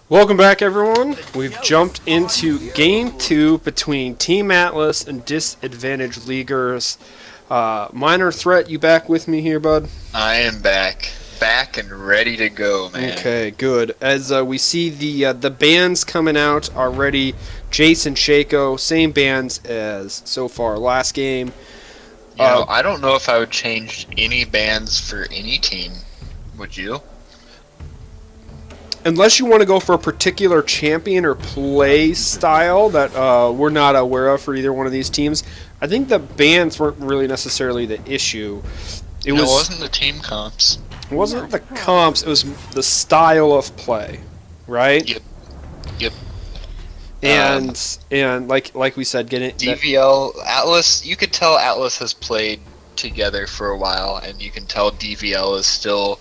Welcome back, everyone. We've jumped into Game 2 between Team Atlas and DisadVantage Leaguers. Minor Threat, you back with me here, bud? I am back. Back and ready to go, man. Okay, good. As we see the bands coming out already, Jason Shako, same bands as so far last game. I don't know if I would change any bands for any team. Would you? Unless you want to go for a particular champion or play style that we're not aware of for either one of these teams, I think the bands weren't really necessarily the issue. It wasn't the team comps. It wasn't the comps, it was the style of play, right? Yep. And like we said, getting DVL Atlas. You could tell Atlas has played together for a while, and you can tell DVL is still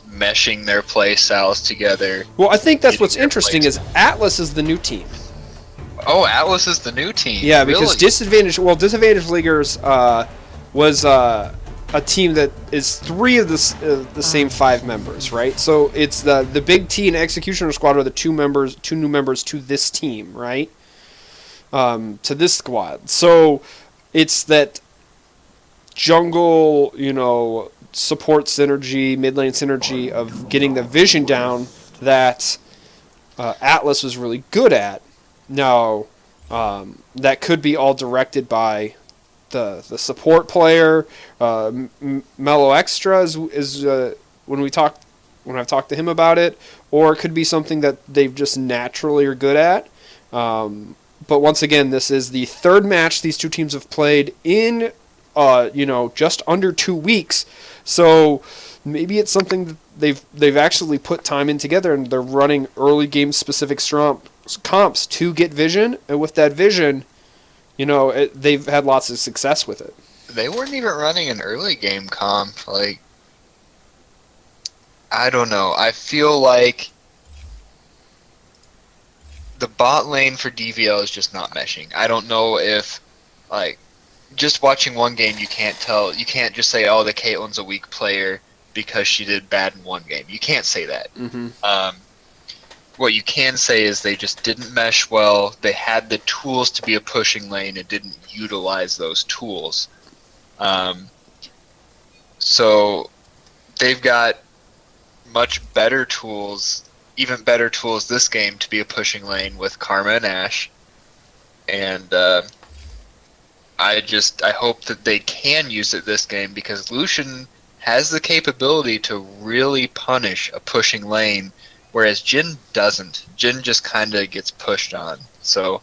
meshing their play styles together. Well, I think that's what's interesting is Atlas is the new team. Oh, Atlas is the new team. Yeah, really? Because DisadVantage Leaguers was a team that is three of the same five members, right? So it's the Big T and Executioner Squad are the two new members to this team, right? To this squad. So it's that jungle, support synergy, mid lane synergy of getting the vision down that Atlas was really good at. Now, that could be all directed by the support player. Mellow Extra is when I've talked to him about it, or it could be something that they've just naturally are good at. But once again, this is the third match these two teams have played in just under 2 weeks. So maybe it's something that they've actually put time in together, and they're running early game specific comps to get vision, and with that vision, they've had lots of success with it. They weren't even running an early game comp. I don't know. I feel like the bot lane for DVL is just not meshing. I don't know if, just watching one game, you can't tell. You can't just say, "Oh, the Caitlyn's a weak player because she did bad in one game." You can't say that. Mm-hmm. What you can say is they just didn't mesh well. They had the tools to be a pushing lane and didn't utilize those tools. So they've got much better tools, even better tools this game to be a pushing lane with Karma and Ashe. And I hope that they can use it this game, because Lucian has the capability to really punish a pushing lane, whereas Jhin doesn't. Jhin just kind of gets pushed on. So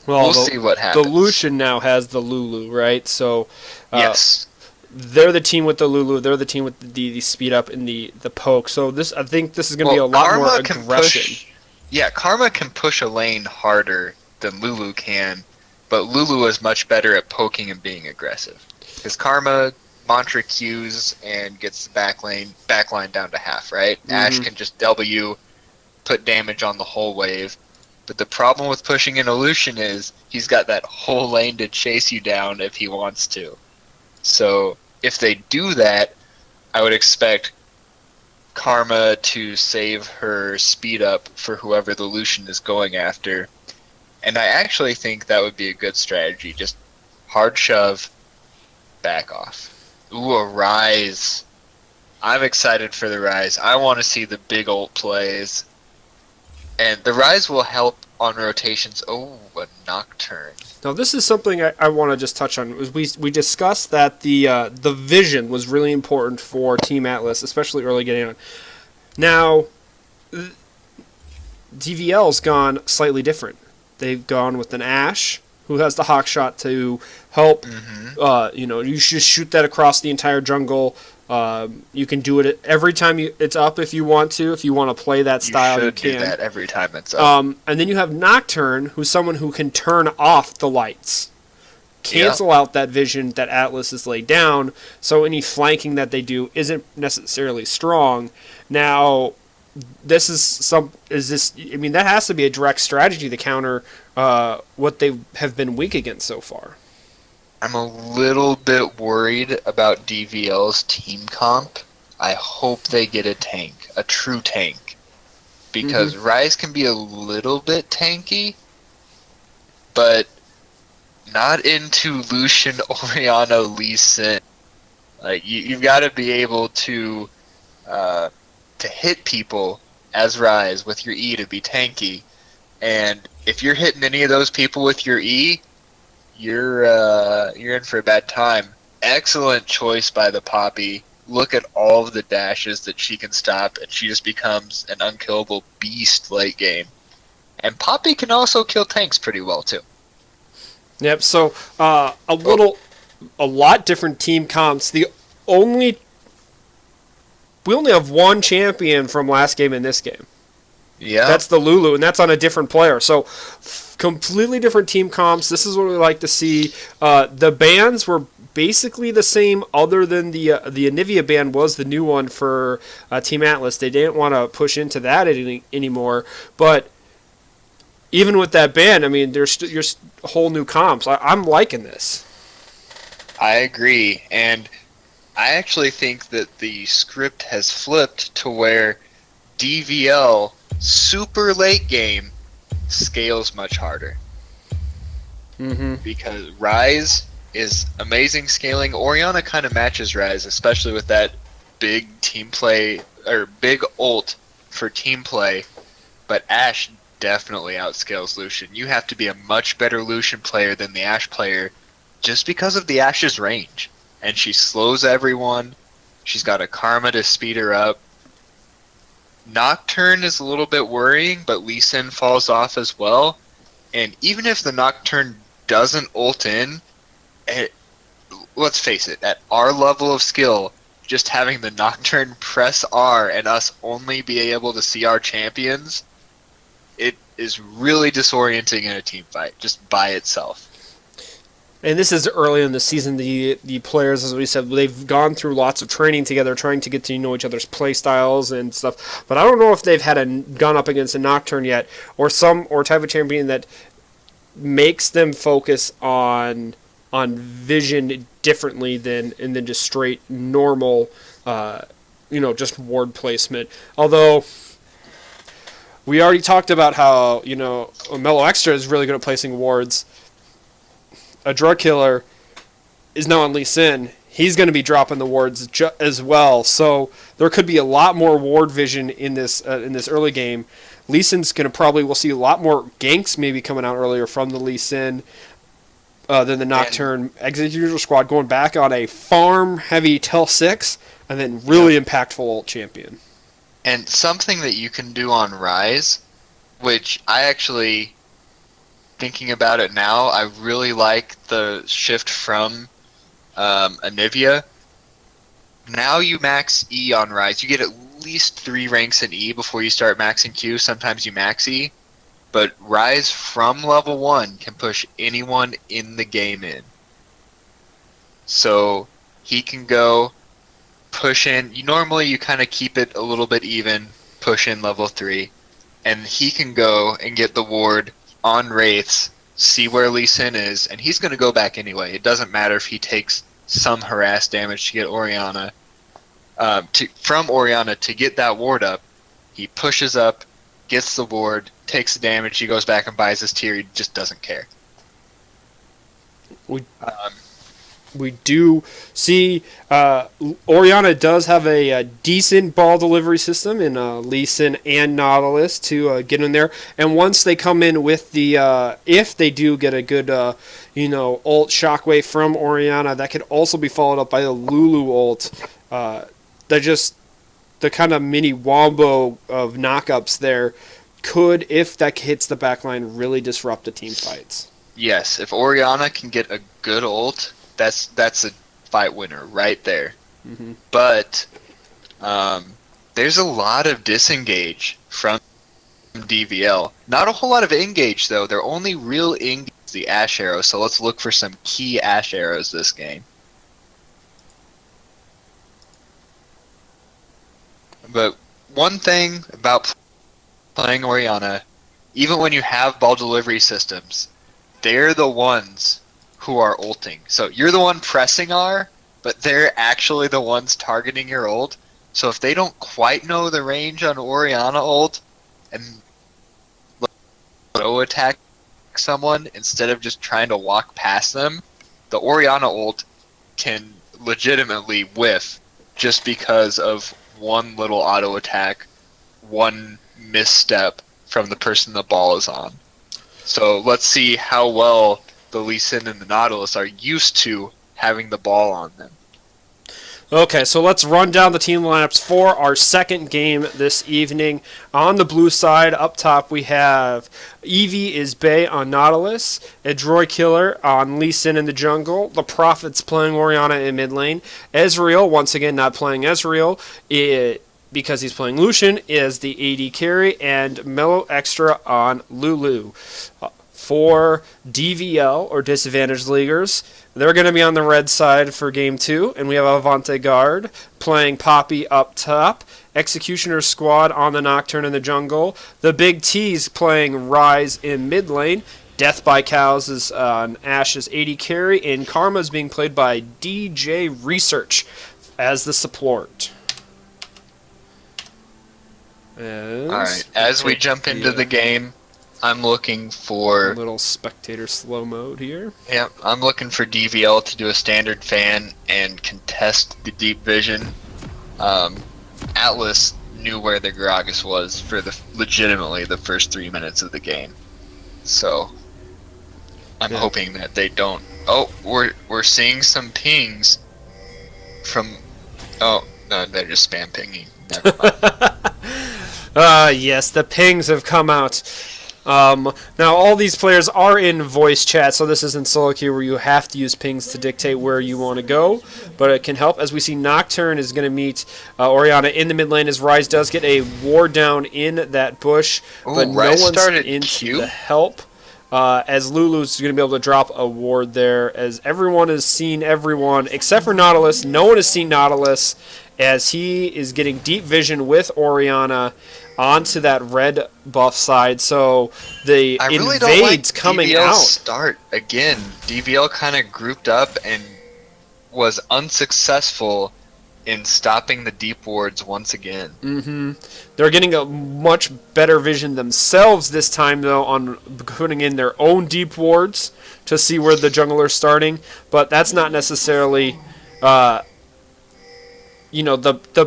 we'll see what happens. The Lucian now has the Lulu, right? So yes, they're the team with the Lulu. They're the team with the speed up and the poke. So I think this is going to be a lot more aggression. Karma can push a lane harder than Lulu can. But Lulu is much better at poking and being aggressive. Because Karma mantra Qs and gets the backline down to half, right? Mm-hmm. Ashe can just W, put damage on the whole wave. But the problem with pushing in Lucian is he's got that whole lane to chase you down if he wants to. So if they do that, I would expect Karma to save her speed up for whoever the Lucian is going after. And I actually think that would be a good strategy. Just hard shove, back off. Ooh, a Rise. I'm excited for the Rise. I want to see the big ult plays. And the Rise will help on rotations. Oh, a Nocturne. Now, this is something I want to just touch on. We discussed that the vision was really important for Team Atlas, especially early getting on. Now, DVL's gone slightly different. They've gone with an Ashe, who has the hawk shot to help. Mm-hmm. You should shoot that across the entire jungle. You can do it every time it's up if you want to. If you want to play that style, you can. Do that every time it's up. And then you have Nocturne, who's someone who can turn off the lights, cancel out that vision that Atlas has laid down. So any flanking that they do isn't necessarily strong. Now, that has to be a direct strategy to counter what they have been weak against so far. I'm a little bit worried about DVL's team comp. I hope they get a tank, a true tank. because Ryze can be a little bit tanky, but not into Lucian, Orianna, Lee Sin. Like you've got to be able to hit people as Ryze with your E to be tanky, and if you're hitting any of those people with your E, you're in for a bad time. Excellent choice by the Poppy. Look at all of the dashes that she can stop, and she just becomes an unkillable beast late game. And Poppy can also kill tanks pretty well too. Yep. So a lot different team comps. We only have one champion from last game in this game. Yeah. That's the Lulu, and that's on a different player. So completely different team comps. This is what we like to see. The bans were basically the same, other than the Anivia ban was the new one for Team Atlas. They didn't want to push into that anymore. But even with that ban, I mean, there's whole new comps. I'm liking this. I agree, and I actually think that the script has flipped to where DVL super late game scales much harder. Because Ryze is amazing scaling. Orianna kind of matches Ryze, especially with that big team play, or big ult for team play, but Ashe definitely outscales Lucian. You have to be a much better Lucian player than the Ashe player just because of the Ashe's range. And she slows everyone. She's got a Karma to speed her up. Nocturne is a little bit worrying, but Lee Sin falls off as well. And even if the Nocturne doesn't ult in, let's face it, at our level of skill, just having the Nocturne press R and us only be able to see our champions, it is really disorienting in a team fight, just by itself. And this is early in the season. The players, as we said, they've gone through lots of training together, trying to get to know each other's play styles and stuff. But I don't know if they've gone up against a Nocturne yet, or type of champion that makes them focus on vision differently than just straight normal, just ward placement. Although we already talked about how Mellow Extra is really good at placing wards. A drug killer is now on Lee Sin. He's going to be dropping the wards as well. So there could be a lot more ward vision in this early game. Lee Sin's going to we'll see a lot more ganks maybe coming out earlier from the Lee Sin than the Nocturne. Executor Squad going back on a farm heavy Tel 6 and then really impactful ult champion. And something that you can do on Ryze, which I actually, thinking about it now, I really like the shift from Anivia. Now you max E on Ryze. You get at least 3 ranks in E before you start maxing Q. Sometimes you max E. But Ryze from level 1 can push anyone in the game in. So he can go push in. Normally you kind of keep it a little bit even, push in level 3. And he can go and get the ward on Wraiths, see where Lee Sin is, and he's going to go back anyway. It doesn't matter if he takes some harass damage to get Orianna. From Orianna to get that ward up, he pushes up, gets the ward, takes the damage, he goes back and buys his tier, he just doesn't care. We do see Orianna does have a decent ball delivery system in Lee Sin and Nautilus to get in there. And once they come in with the, if they do get a good, ult shockwave from Orianna, that could also be followed up by the Lulu ult. The kind of mini wombo of knockups there could, if that hits the backline, really disrupt the team fights. Yes, if Orianna can get a good ult, that's a fight winner right there. Mm-hmm. But there's a lot of disengage from DVL. Not a whole lot of engage, though. Their only real engage is the Ashe arrow, so let's look for some key Ashe arrows this game. But one thing about playing Orianna, even when you have ball delivery systems, they're the ones who are ulting. So you're the one pressing R, but they're actually the ones targeting your ult. So if they don't quite know the range on Orianna ult, and auto attack someone instead of just trying to walk past them, the Orianna ult can legitimately whiff just because of one little auto attack, one misstep from the person the ball is on. So let's see how well the Lee Sin and the Nautilus are used to having the ball on them. Okay, so let's run down the team lineups for our second game this evening. On the blue side, up top, we have Eevee is Bay on Nautilus, Adroit Killer on Lee Sin in the jungle, the Prophets playing Orianna in mid lane, Ezreal, once again not playing Ezreal, because he's playing Lucian, is the AD carry, and Mellow Extra on Lulu. For DVL, or Disadvantage Leaguers, they're going to be on the red side for Game 2, and we have Avante Guard playing Poppy up top, Executioner Squad on the Nocturne in the jungle, the Big T's playing Rise in mid lane, Death by Cows is on Ash's AD carry, and Karma is being played by DJ Research as the support. Alright, as we jump into the game, I'm looking for a little spectator slow mode here. Yeah, I'm looking for DVL to do a standard fan and contest the deep vision. Atlas knew where the Gragas was for legitimately the first 3 minutes of the game, so I'm hoping that they don't. Oh, we're seeing some pings from. Oh no, they're just spam pinging. Never mind. Yes, the pings have come out. Now, all these players are in voice chat, so this isn't solo queue where you have to use pings to dictate where you want to go, but it can help. As we see, Nocturne is going to meet Orianna in the mid lane as Rise does get a ward down in that bush, but no one's into the help. As Lulu's going to be able to drop a ward there, as everyone has seen everyone, except for Nautilus. No one has seen Nautilus, as he is getting deep vision with Orianna onto that red buff side, so the invade's coming DVL out. Start again. DVL kind of grouped up and was unsuccessful in stopping the deep wards once again. They're getting a much better vision themselves this time, though, on putting in their own deep wards to see where the jungler's starting, but that's not necessarily the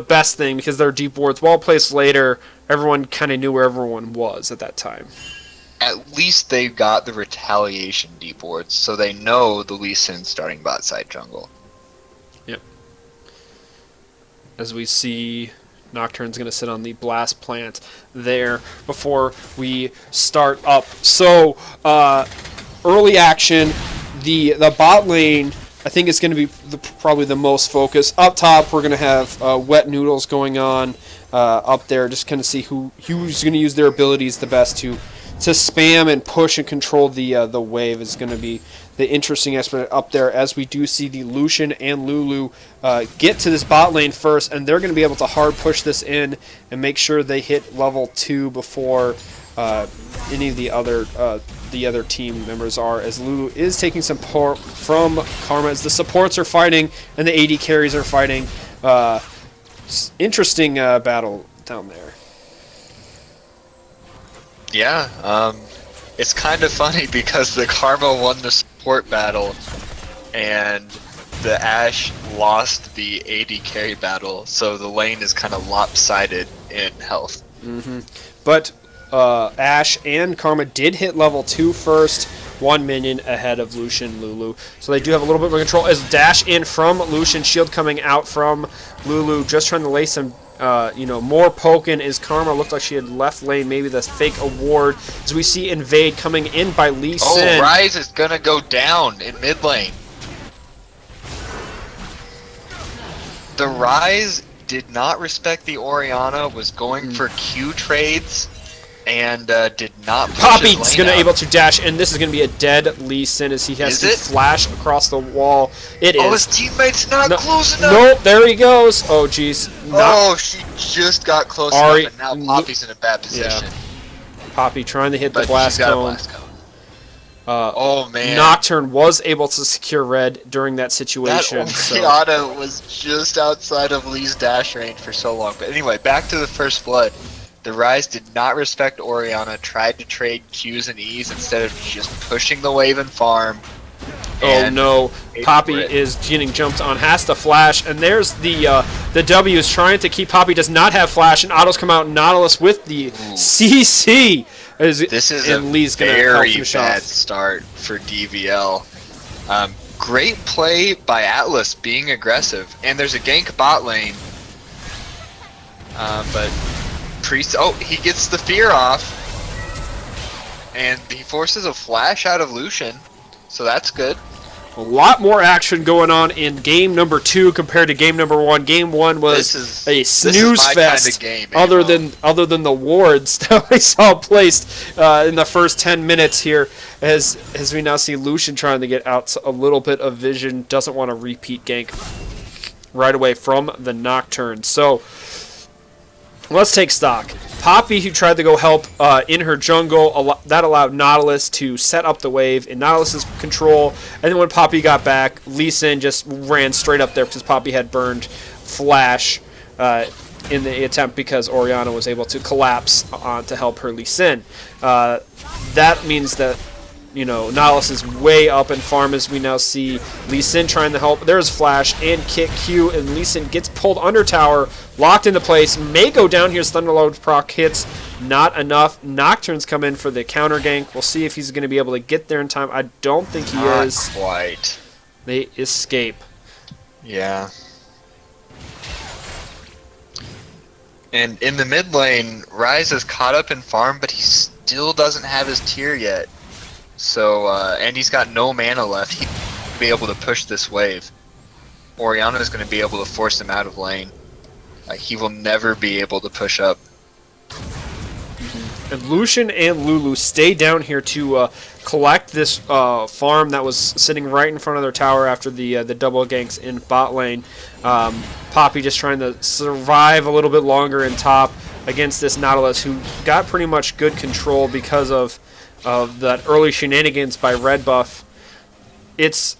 best thing, because their deep wards, well placed later, everyone kind of knew where everyone was at that time. At least they got the retaliation deep wards, so they know the Lee Sin starting bot side jungle. Yep. As we see, Nocturne's going to sit on the blast plant there before we start up. So, early action, the bot lane, I think it's going to be probably the most focus. Up top, we're going to have wet noodles going on up there, just kind of see who's going to use their abilities the best to spam and push and control the wave is going to be the interesting aspect up there, as we do see the Lucian and Lulu get to this bot lane first, and they're going to be able to hard push this in and make sure they hit level 2 before any of the other team members are, as Lulu is taking some support from Karma as the supports are fighting and the AD carries are fighting. Interesting battle down there. Yeah, it's kind of funny because the Karma won the support battle and the Ashe lost the AD carry battle, so the lane is kind of lopsided in health. But Ashe and Karma did hit level 2 first, 1 minion ahead of Lucian Lulu. So they do have a little bit more control, as dash in from Lucian, shield coming out from Lulu, just trying to lay some more poking. Is Karma looked like she had left lane, maybe the fake award, as we see invade coming in by Lee Sin. Oh, Rise is gonna go down in mid lane. The Rise did not respect the Orianna, was going for Q trades, and did not push Poppy's going to able to dash, and this is going to be a dead Lee Sin as he has to flash across the wall. It is. Oh, his teammate's not close enough. Nope, there he goes. Oh, jeez. Oh, she just got close enough, and now Poppy's in a bad position. Yeah. Poppy trying to hit the blast cone. Oh, man. Nocturne was able to secure red during that situation. That Orianna was just outside of Lee's dash range for so long. But anyway, back to the first blood. The Rise did not respect Orianna, tried to trade Qs and Es instead of just pushing the wave and farm. Oh no, Poppy it. is getting jumped on, has to flash, and there's the W is trying to keep Poppy, does not have flash, and autos come out, Nautilus with the CC. This is and a Lee's gonna very finish bad off. start for DVL. Great play by Atlas being aggressive, and there's a gank bot lane. But Priest, oh, he gets the fear off, and he forces a flash out of Lucian, so that's good. A lot more action going on in game number 2 compared to game number 1. Game 1 was a snooze fest. Game, other than the wards that we saw placed in the first 10 minutes here, as we now see Lucian trying to get out a little bit of vision, doesn't want to repeat gank right away from the Nocturne. So let's take stock. Poppy, who tried to go help in her jungle, that allowed Nautilus to set up the wave in Nautilus's control. And then when Poppy got back, Lee Sin just ran straight up there because Poppy had burned Flash in the attempt because Orianna was able to collapse to help her Lee Sin. That means that, you know, Nautilus is way up in farm as we now see Lee Sin trying to help. There's Flash and kick Q, and Lee Sin gets pulled under tower, locked into place. May go down here as Thunderlord proc hits. Not enough. Nocturnes come in for the counter gank. We'll see if he's going to be able to get there in time. I don't think he is. Not quite. They escape. Yeah. And in the mid lane, Rise is caught up in farm, but he still doesn't have his tier yet. So, and he's got no mana left. He'll be able to push this wave. Orianna is going to be able to force him out of lane. He will never be able to push up. And Lucian and Lulu stay down here to collect this farm that was sitting right in front of their tower after the double ganks in bot lane. Poppy just trying to survive a little bit longer in top against this Nautilus, who got pretty much good control because of that early shenanigans by Red Buff. It's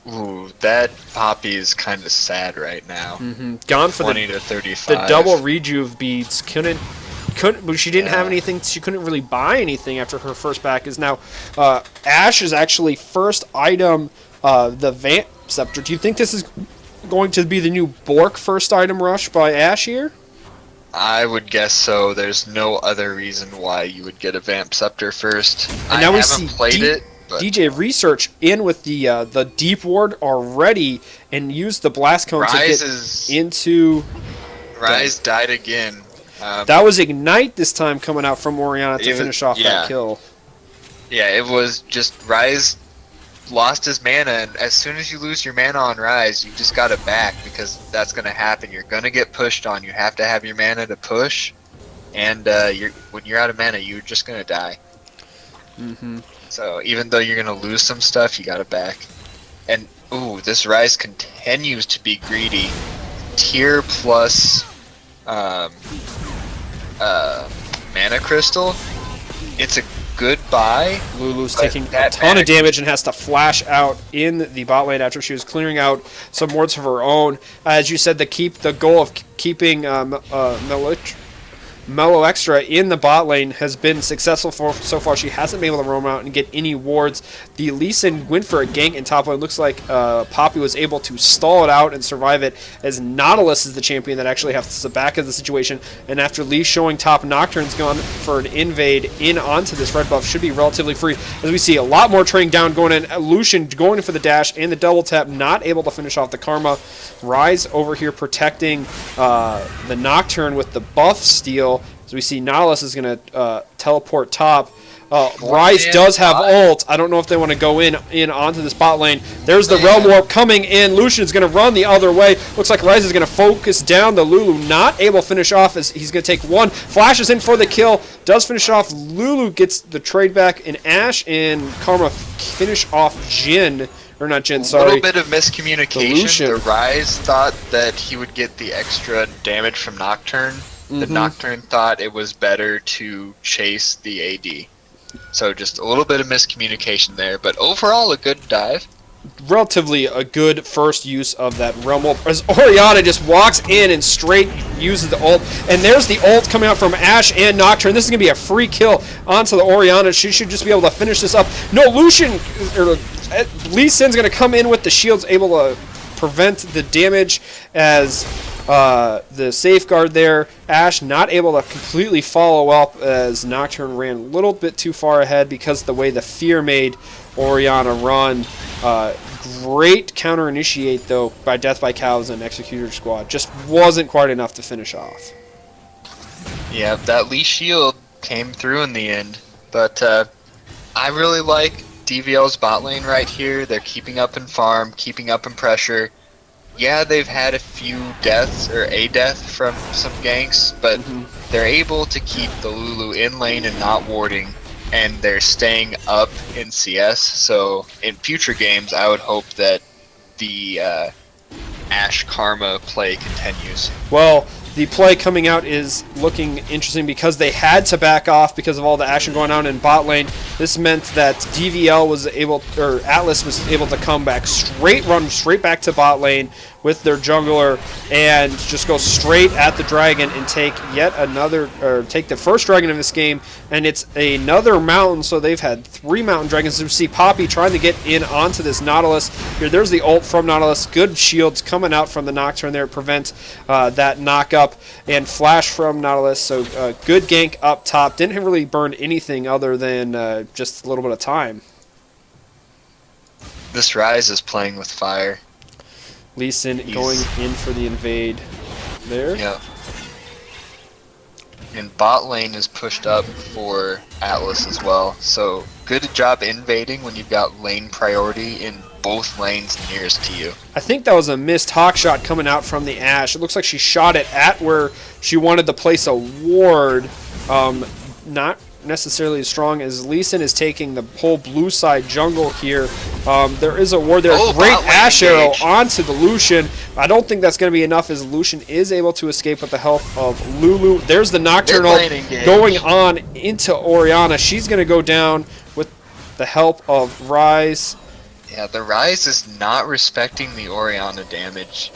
that Poppy is kind of sad right now. Gone for 20 to 35. the double rejuve beads. She didn't have anything. She couldn't really buy anything after her first back. Is now Ashe is actually first item the Vamp Scepter. Do you think this is going to be the new Bork first item rush by Ashe here? I would guess so. There's no other reason why you would get a Vamp Scepter first. And now I we haven't see played it. But DJ Research in with the deep ward already and used the blast cone to get into. Rise died again. That was Ignite this time coming out from Orianna to finish off that kill. Yeah, it was just Rise lost his mana, and as soon as you lose your mana on Rise, you just gotta back, because that's gonna happen. You're gonna get pushed on. You have to have your mana to push, and when you're out of mana, you're just gonna die. So even though you're gonna lose some stuff, you gotta back. And ooh, this Rise continues to be greedy. Tier plus mana crystal. It's a good buy. Lulu's taking a ton of damage and has to flash out in the bot lane after she was clearing out some wards of her own. As you said, the goal of keeping Mellow Extra in the bot lane has been successful so far. She hasn't been able to roam out and get any wards. The Lee Sin went for a gank in top lane. Looks like Poppy was able to stall it out and survive it, as Nautilus is the champion that actually has the back of the situation. And after Lee showing top, Nocturne's gone for an invade in onto this red buff. Should be relatively free, as we see a lot more trading down going in. Lucian going for the dash and the double tap, not able to finish off the Karma. Rise over here protecting the Nocturne with the buff steal. So we see Nautilus is going to teleport top. Rise does have ult. I don't know if they want to go in onto this bot lane. There's the Realm Warp coming in. Lucian's going to run the other way. Looks like Rise is going to focus down the Lulu. Not able to finish off, as he's going to take one. Flashes in for the kill. Does finish off. Lulu gets the trade back, and Ashe and Karma finish off Jhin. Or not Jhin, sorry. A little bit of miscommunication. The Rise thought that he would get the extra damage from Nocturne. The Nocturne thought it was better to chase the AD. So just a little bit of miscommunication there, but overall a good dive. relatively a good first use of that Realm Ult, as Orianna just walks in and straight uses the ult, and there's the ult coming out from Ashe and Nocturne. This is going to be a free kill onto the Orianna. She should just be able to finish this up. No, Lucian, or Lee Sin's going to come in with the shields, able to prevent the damage as the safeguard there. Ashe not able to completely follow up as Nocturne ran a little bit too far ahead because of the way the fear made Orianna run. Great counter initiate though by Death by Cows and Executor Squad. Just wasn't quite enough to finish off. Yeah, that Lee shield came through in the end, but I really like DVL's bot lane right here. They're keeping up in farm, keeping up in pressure. Yeah, they've had a few deaths, or a death from some ganks, but they're able to keep the Lulu in lane and not warding, and they're staying up in CS. So in future games, I would hope that the Ashe Karma play continues. Well, the play coming out is looking interesting because they had to back off because of all the action going on in bot lane. This meant that DVL was able, or Atlas was able to come back run straight back to bot lane with their jungler and just go straight at the dragon and take yet another, or take the first dragon of this game, and it's another mountain. So they've had 3 mountain dragons. You see Poppy trying to get in onto this Nautilus. Here, there's the ult from Nautilus. Good shields coming out from the Nocturne there to prevent that knock-up, and flash from Nautilus. So good gank up top. Didn't really burn anything other than just a little bit of time. This Ryze is playing with fire. Lee Sin going in for the invade there. Yeah. And bot lane is pushed up for Atlas as well. So good job invading when you've got lane priority in both lanes nearest to you. I think that was a missed hawk shot coming out from the Ashe. It looks like she shot it at where she wanted to place a ward. Not necessarily as strong as Lee Sin is taking the whole blue side jungle here. There is a ward there. Oh, great Ashe arrow onto the Lucian. I don't think that's going to be enough as Lucian is able to escape with the help of Lulu. There's the Nocturnal going on into Orianna. She's going to go down with the help of Ryze. Yeah, the Ryze is not respecting the Orianna damage.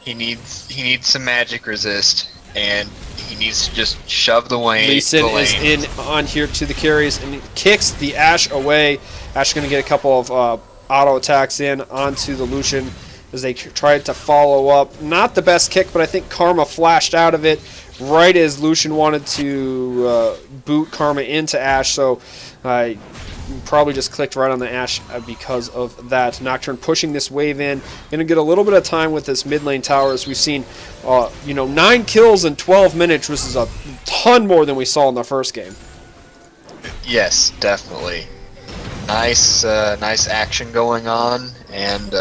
He needs some magic resist, and he needs to just shove the lane. Lee Sin is in on here to the carries and kicks the Ashe away. Ashe going to get a couple of auto attacks in onto the Lucian as they tried to follow up. Not the best kick, but I think Karma flashed out of it right as Lucian wanted to boot Karma into Ashe. So probably just clicked right on the Ashe because of that. Nocturne pushing this wave in. Going to get a little bit of time with this mid lane tower, as we've seen 9 kills in 12 minutes, which is a ton more than we saw in the first game. Yes, definitely. Nice action going on, and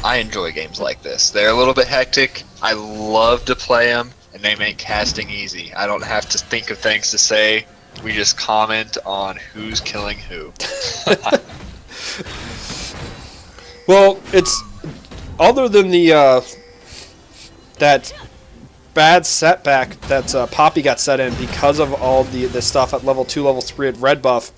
I enjoy games like this. They're a little bit hectic. I love to play them, and they make casting easy. I don't have to think of things to say. We just comment on who's killing who. Well, it's other than the that bad setback that Poppy got set in because of all the stuff at level 2, level 3 at red buff.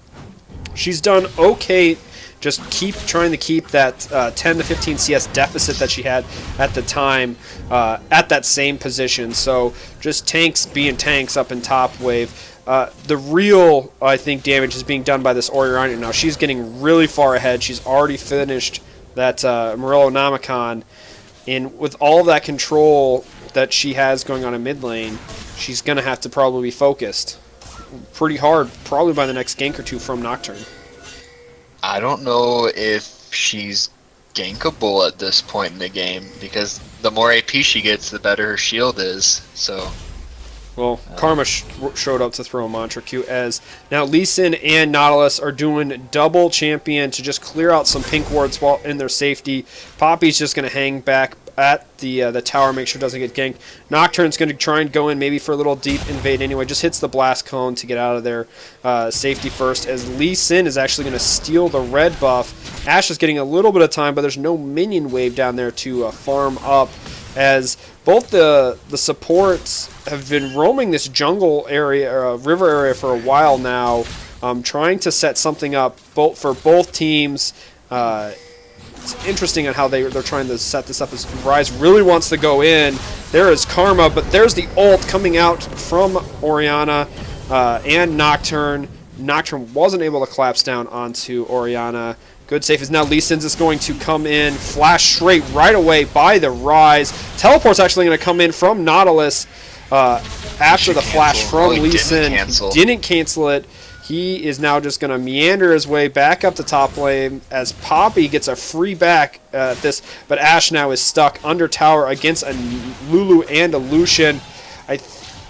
She's done okay. Just trying to keep that 10 to 15 CS deficit that she had at the time at that same position. So just tanks being tanks up in top wave. The real, I think, damage is being done by this Orianna. Now she's getting really far ahead. She's already finished that Morello Namicon. And with all that control that she has going on in mid lane, she's going to have to probably be focused pretty hard, probably by the next gank or two from Nocturne. I don't know if she's gankable at this point in the game, because the more AP she gets, the better her shield is. So, well, Karma showed up to throw a mantra Q, as now Lee Sin and Nautilus are doing double champion to just clear out some pink wards while in their safety. Poppy's just going to hang back at the tower, make sure it doesn't get ganked. Nocturne's going to try and go in maybe for a little deep invade anyway, just hits the blast cone to get out of there safety first, as Lee Sin is actually going to steal the red buff. Ashe is getting a little bit of time, but there's no minion wave down there to farm up, as both the supports have been roaming this jungle area, river area for a while now. trying to set something up for both teams. It's interesting on how they're trying to set this up as Rise really wants to go in. There is Karma, but there's the ult coming out from Orianna and Nocturne. Nocturne wasn't able to collapse down onto Orianna. Good save is now Lee Sin's is going to come in, flash straight right away by the Rise. Teleport's actually going to come in from Nautilus after the flash from Lee Sin. Didn't cancel it. He is now just going to meander his way back up the top lane as Poppy gets a free back at this, but Ashe now is stuck under tower against a Lulu and a Lucian.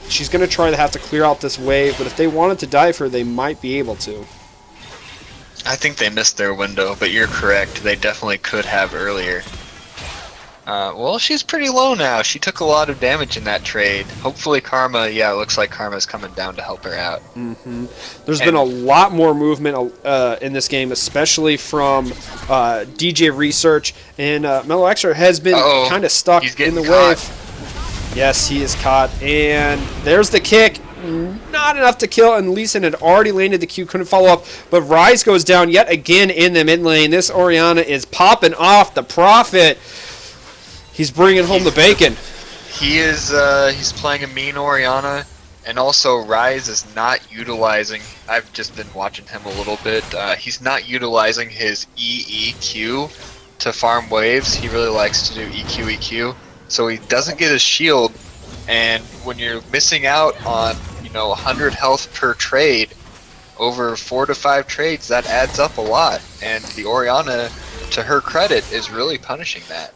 She's going to try to have to clear out this wave, but if they wanted to dive her, they might be able to. I think they missed their window, but you're correct. They definitely could have earlier. Well, she's pretty low now. She took a lot of damage in that trade. Hopefully Karma, yeah, it looks like Karma's coming down to help her out. There's been a lot more movement in this game, especially from DJ Research. And Mellow Extra has been kind of stuck in the wave. Yes, he is caught. And there's the kick. Not enough to kill, and Lee Sin had already landed the Q, couldn't follow up. But Rise goes down yet again in the mid lane. This Orianna is popping off the Prophet. He's bringing home the bacon. He is. He's playing a mean Orianna, and also Rise is not utilizing. I've just been watching him a little bit. He's not utilizing his EEQ to farm waves. He really likes to do EQ, so he doesn't get his shield. And when you're missing out on 100 health per trade, over 4 to 5 trades, that adds up a lot. And the Orianna, to her credit, is really punishing that.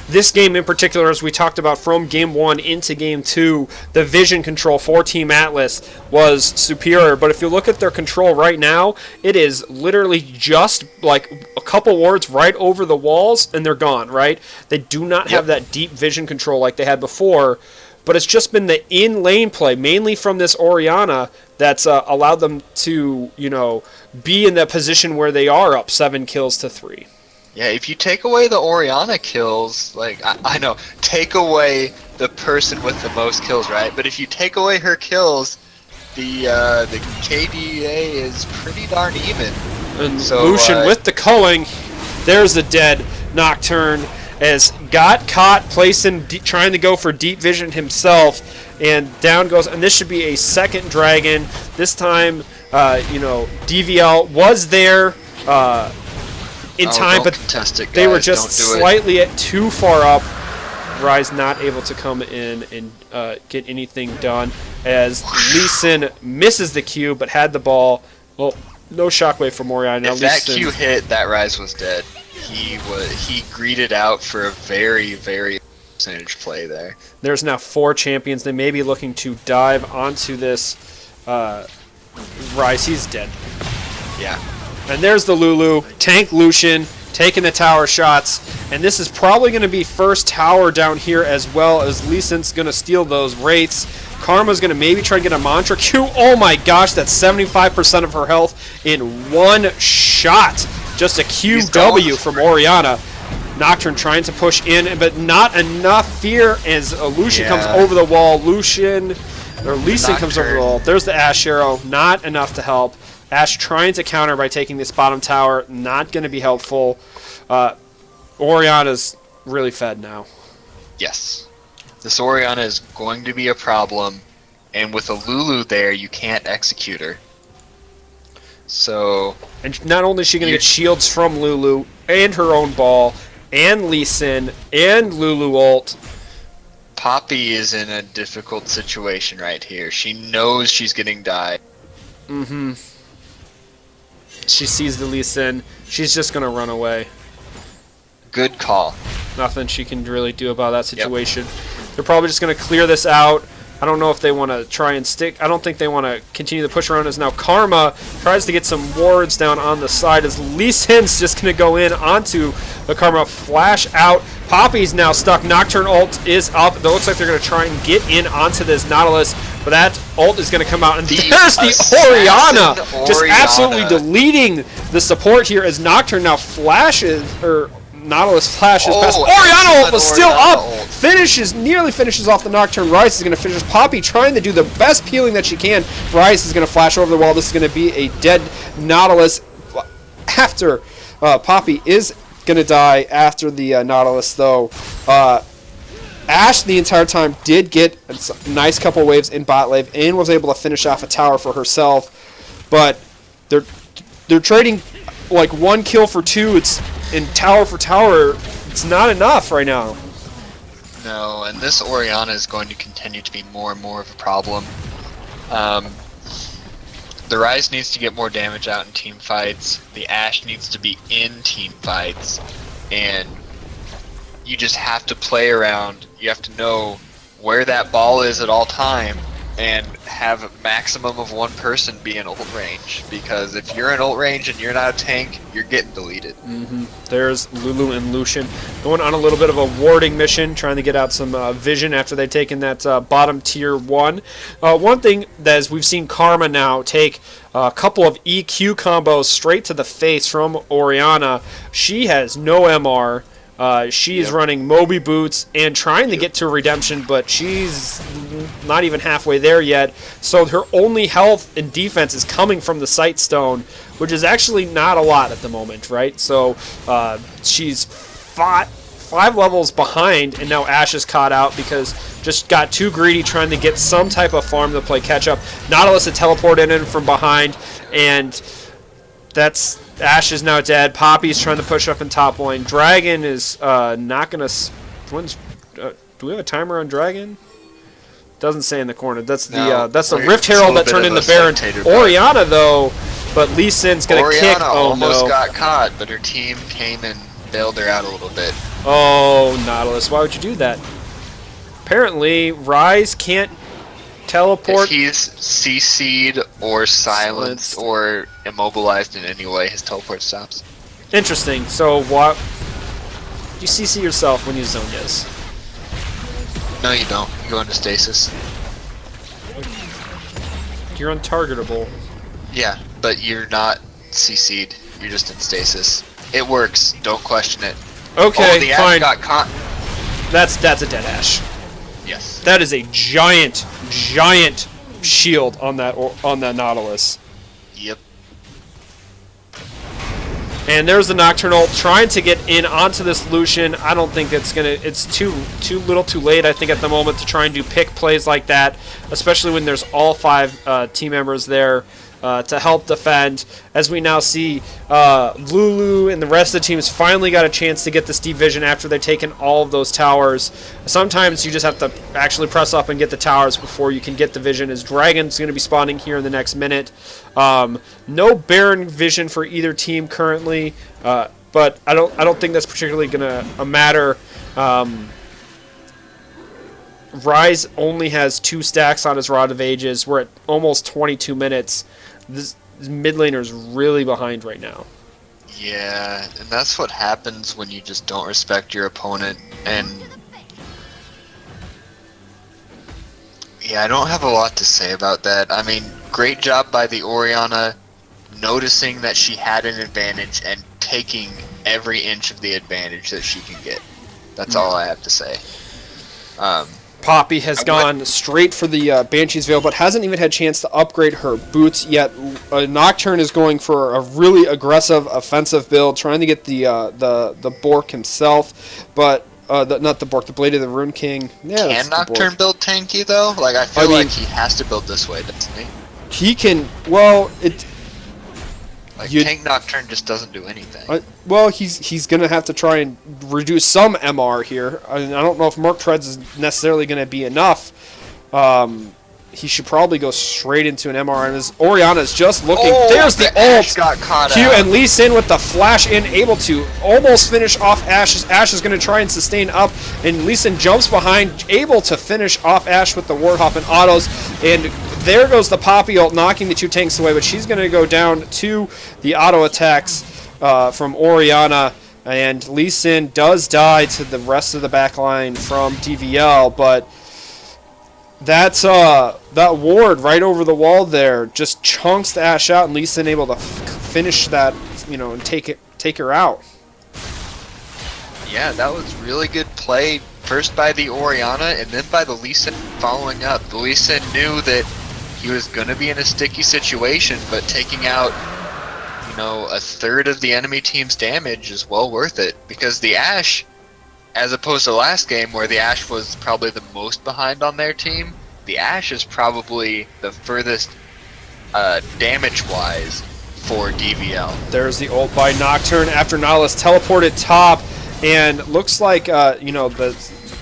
This game in particular, as we talked about from Game 1 into Game 2, the vision control for Team Atlas was superior. But if you look at their control right now, it is literally just like a couple wards right over the walls, and they're gone, right? They do not have that deep vision control like they had before. But it's just been the in-lane play, mainly from this Orianna, that's allowed them to, be in that position where they are up 7 kills to 3. Yeah, if you take away the Orianna kills, I know, take away the person with the most kills, right? But if you take away her kills, the KDA is pretty darn even. And so, Lucian with the culling, there's the dead Nocturne. As got caught trying to go for deep vision himself, and down goes, and this should be a second dragon. This time, DVL was there in time, but they were just slightly too far up. Rise not able to come in and get anything done, as Lee Sin misses the Q, but had the ball. Well, no shockwave from Orianna. If that Q hit, that Rise was dead. He greeted out for a very, very percentage play there. There's now 4 champions. They may be looking to dive onto this Rise. He's dead. Yeah. And there's the Lulu. Tank Lucian taking the tower shots. And this is probably going to be first tower down here, as well as Lee Sin's going to steal those wraiths. Karma's going to maybe try to get a Mantra Q. Oh my gosh, that's 75% of her health in one shot. Just a QW from Orianna. Nocturne trying to push in, but not enough fear as Lucian comes over the wall. Lee Sin comes over the wall. There's the Ashe arrow. Not enough to help. Ashe trying to counter by taking this bottom tower. Not going to be helpful. Orianna's really fed now. Yes. This Orianna is going to be a problem, and with a Lulu there, you can't execute her. So, and not only is she going to get shields from Lulu and her own ball and Lee Sin and Lulu ult, Poppy is in a difficult situation right here. She knows she's getting died. She sees the Lee Sin. She's just going to run away. Good call. Nothing she can really do about that situation. They're probably just going to clear this out. I don't know if they want to try and stick. I don't think they want to continue to push around, as now Karma tries to get some wards down on the side, as Lee Sin's just going to go in onto the Karma, flash out. Poppy's now stuck. Nocturne ult is up. It looks like they're going to try and get in onto this Nautilus, but that ult is going to come out. And there's the Orianna, just absolutely deleting the support here, as Nocturne now flashes, or Nautilus flashes past Oriana ult, but still up. Nearly finishes off the Nocturne. Rise is going to finish. Poppy trying to do the best peeling that she can. Rise is going to flash over the wall. This is going to be a dead Nautilus. After Poppy is going to die after the Nautilus, though. Ashe the entire time did get a nice couple waves in bot lane and was able to finish off a tower for herself. But they're trading like 1 kill for 2. It's in tower for tower. It's not enough right now. No, and this Oriana is going to continue to be more and more of a problem. The Ryze needs to get more damage out in team fights. The Ashe needs to be in team fights, and you just have to play around. You have to know where that ball is at all time and have a maximum of 1 person be in ult range, because if you're in ult range and you're not a tank, you're getting deleted. There's Lulu and Lucian going on a little bit of a warding mission, trying to get out some vision after they've taken that bottom tier 1. One thing that is, we've seen Karma now take a couple of EQ combos straight to the face from Oriana. She has no MR. She is running Moby Boots and trying to get to redemption, but she's not even halfway there yet. So her only health and defense is coming from the Sight Stone, which is actually not a lot at the moment, right? So she's five levels behind, and now Ashe is caught out because just got too greedy trying to get some type of farm to play catch up. Nautilus had teleported in from behind, and that's... Ashe is now dead. Poppy's trying to push up in top lane. Dragon is not going to... do we have a timer on Dragon? Doesn't say in the corner. That's the Rift Herald that turned into Baron. Oriana, though, but Lee Sin's going to kick. Oh, almost got caught, but her team came and bailed her out a little bit. Oh, Nautilus. Why would you do that? Apparently, Rise can't teleport. If he's CC'd or silenced or immobilized in any way, his teleport stops. Interesting. So what? You CC yourself when you zone yes. No, you don't. You go into stasis. You're untargetable. Yeah, but you're not CC'd. You're just in stasis. It works. Don't question it. Okay, the fine. Ashe got caught. That's a dead Ashe. Yes. That is a giant shield on that Nautilus. Yep. And there's the Nocturnal trying to get in onto this Lucian. I don't think it's too little too late, I think, at the moment to try and do pick plays like that, especially when there's all 5 team members there to help defend. As we now see, Lulu and the rest of the teams finally got a chance to get this division after they've taken all of those towers. Sometimes you just have to actually press up and get the towers before you can get the vision, as Dragon's going to be spawning here in the next minute. No Baron vision for either team currently, but I don't think that's particularly going to matter. Rise only has 2 stacks on his Rod of Ages. We're at almost 22 minutes. This mid laner's really behind right now. Yeah, and that's what happens when you just don't respect your opponent. And yeah, I don't have a lot to say about that. I mean, great job by the Oriana noticing that she had an advantage and taking every inch of the advantage that she can get. That's all I have to say. Poppy has gone straight for the Banshee's Veil, but hasn't even had a chance to upgrade her boots yet. Nocturne is going for a really aggressive offensive build, trying to get the Bork himself, but not the Bork, the Blade of the Rune King. Yeah, can Nocturne build tanky though? Like I feel like he has to build this way, doesn't he? He can. Well, it. Like tank Nocturne just doesn't do anything. Well, he's gonna have to try and reduce some MR here. I don't know if Merc Treads is necessarily gonna be enough. He should probably go straight into an MR, and his Oriana's just looking. Oh, there's the ult. Got caught Q out. And Lee Sin with the flash in, able to almost finish off Ashe. Ashe is going to try and sustain up, and Lee Sin jumps behind, able to finish off Ashe with the Warhop and autos, and there goes the Poppy ult, knocking the 2 tanks away, but she's going to go down to the auto attacks from Oriana, and Lee Sin does die to the rest of the back line from DVL, but that's that ward right over the wall there just chunks the Ashe out, and Lee Sin able to finish that, and take her out. Yeah, that was really good play. First by the Orianna, and then by the Lee Sin following up. The Lee Sin knew that he was going to be in a sticky situation, but taking out, a third of the enemy team's damage is well worth it. Because the Ashe, as opposed to last game where the Ashe was probably the most behind on their team, the Ashe is probably the furthest damage-wise for DVL. There's the ult by Nocturne after Nautilus teleported top, and looks like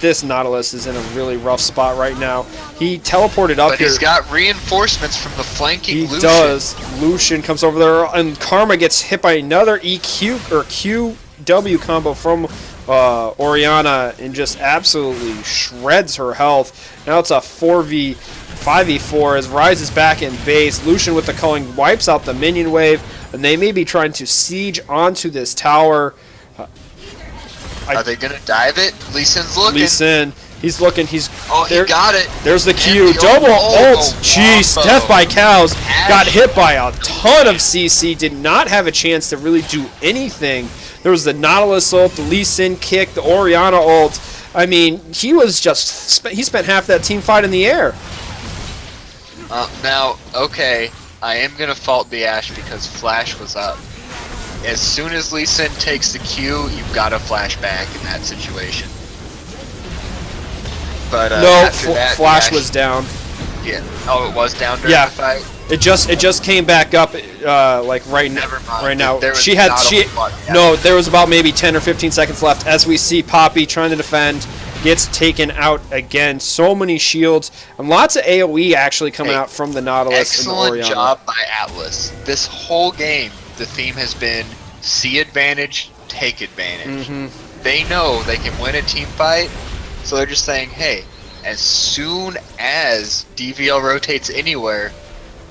this Nautilus is in a really rough spot right now. He teleported up but here. He's got reinforcements from the flanking He Lucian. does. Lucian comes over there, and Karma gets hit by another EQ or QW combo from Orianna and just absolutely shreds her health. Now it's a 5v4 as Ryze is back in base. Lucian with the culling wipes out the minion wave, and they may be trying to siege onto this tower. Are they going to dive it? Lee Sin's looking. Lee Sin, he's looking. He got it. There's the And Q. the Double ult. ult. Jeez, Wombo. death by cows. Ashe. Got hit by a ton of CC. Did not have a chance to really do anything. There was the Nautilus ult, the Lee Sin kick, the Orianna ult. I mean, he spent half that team fight in the air. Now, okay, I am going to fault the Ashe because Flash was up. As soon as Lee Sin takes the Q, you've got to flash back in that situation. But No, after that, Flash the Ashe- was down. Yeah. Oh, it was down during Yeah. the fight? It just came back up like right Never mind. right now. There was She had not a lot, yeah. no. There was about maybe 10 or 15 seconds left as we see Poppy trying to defend, gets taken out again. So many shields and lots of AOE actually coming Hey, out from the Nautilus Excellent and the Orianna. job by Atlas. This whole game, the theme has been see advantage, take advantage. Mhm. They know they can win a team fight, so they're just saying, hey, as soon as DVL rotates anywhere,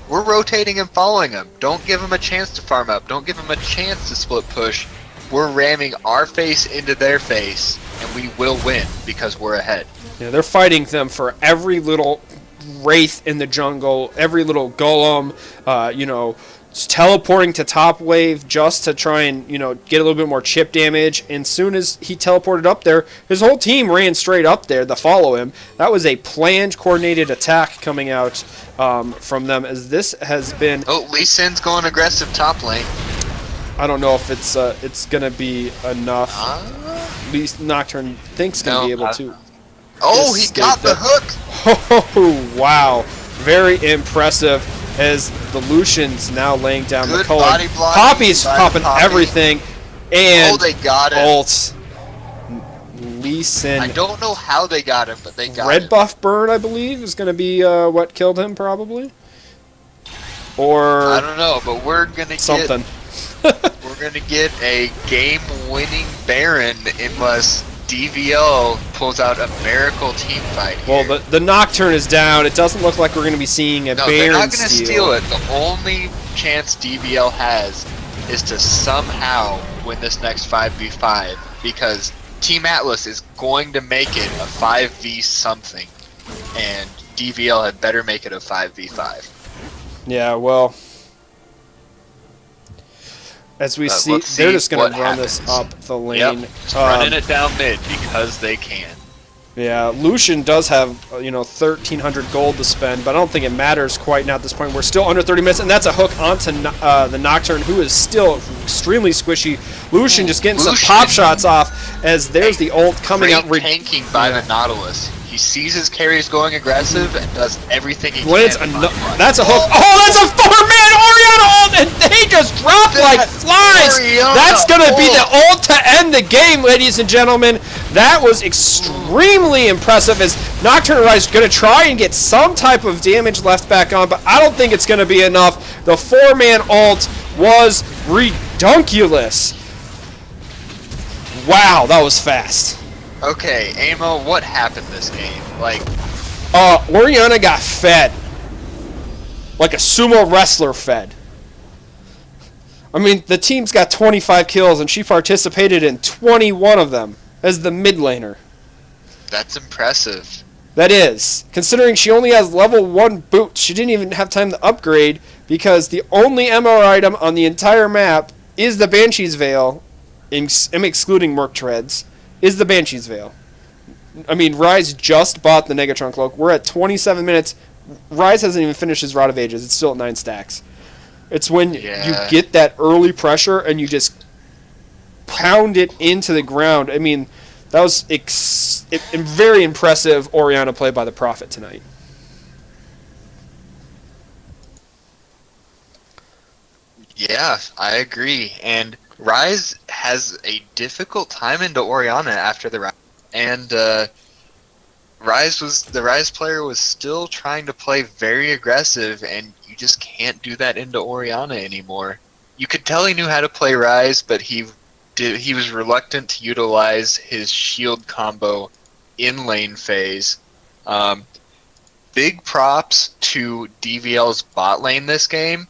we're rotating and following them. Don't give them a chance to farm up. Don't give them a chance to split push. We're ramming our face into their face, and we will win because we're ahead. Yeah, they're fighting them for every little wraith in the jungle, every little golem, teleporting to top wave just to try and, get a little bit more chip damage. And soon as he teleported up there, his whole team ran straight up there to follow him. That was a planned, coordinated attack coming out from them, as this has been... Oh, Lee Sin's going aggressive top lane. I don't know if it's going to be enough. At least Nocturne thinks going to be able to... Oh, he got the hook! Oh, wow. Very impressive as the Lucian's now laying down Good the color. body blocking Poppy's by popping Poppy. everything. And They got it. ults. Lee Sin. I don't know how they got him, but they got Red him. buff burn, I believe, is going to be what killed him, probably. Or I don't know, but we're gonna something. we're gonna get a game-winning Baron unless DVL pulls out a miracle team fight here. Well, the Nocturne is down. It doesn't look like we're going to be seeing a no, Baron they're not gonna steal. steal it. The only chance DVL has is to somehow win this next 5v5 because Team Atlas is going to make it a 5v something, and DVL had better make it a 5v5. Yeah, well, as we see, let's see they're just going what to run this happens. up the lane. Yep, just running it down mid because they can. Yeah, Lucian does have 1,300 gold to spend, but I don't think it matters quite now at this point. We're still under 30 minutes, and that's a hook onto the Nocturne, who is still extremely squishy. Lucian just getting some pop shots off as there's the ult coming out. Tanking by the Nautilus. He sees his carries going aggressive and does everything he When it's can. that's a hook. Oh, that's a 4-man Orianna ult, and they just drop like flies. Orianna That's going to be the ult. ult to end the game, ladies and gentlemen. That was extremely impressive as Nocturne is going to try and get some type of damage left back on, but I don't think it's going to be enough. The 4-man ult was redunculous. Wow, that was fast. Okay, Amo, what happened this game? Orianna got fed. Like a sumo wrestler fed. I mean, the team's got 25 kills, and she participated in 21 of them as the mid laner. That's impressive. That is. Considering she only has level 1 boots, she didn't even have time to upgrade because the only MR item on the entire map is the Banshee's Veil, I'm excluding Merc Treads. is the Banshee's Veil. I mean, Rise just bought the Negatron Cloak. We're at 27 minutes. Rise hasn't even finished his Rod of Ages. It's still at 9 stacks. It's when you get that early pressure and you just pound it into the ground. I mean, that was very impressive Orianna play by the Prophet tonight. Yeah, I agree. And Rise has a difficult time into Orianna after the round. And the Rise player was still trying to play very aggressive, and you just can't do that into Orianna anymore. You could tell he knew how to play Rise, but he was reluctant to utilize his shield combo in lane phase. Big props to DVL's bot lane this game.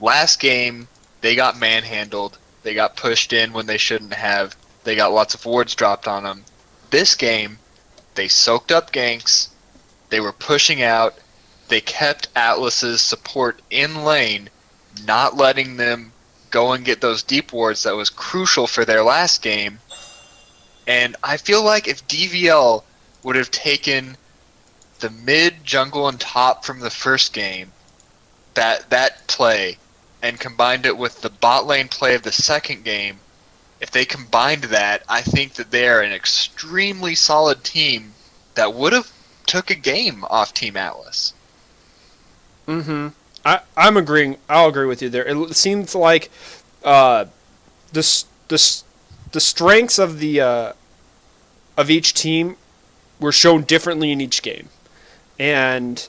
Last game, they got manhandled. They got pushed in when they shouldn't have. They got lots of wards dropped on them. This game, they soaked up ganks. They were pushing out. They kept Atlas's support in lane, not letting them go and get those deep wards that was crucial for their last game. And I feel like if DVL would have taken the mid, jungle, and top from the first game, that play, and combined it with the bot lane play of the second game, if they combined that, I think that they are an extremely solid team that would have took a game off Team Atlas. Mm-hmm. I'm agreeing. I'll agree with you there. It seems like the strengths of the of each team were shown differently in each game, and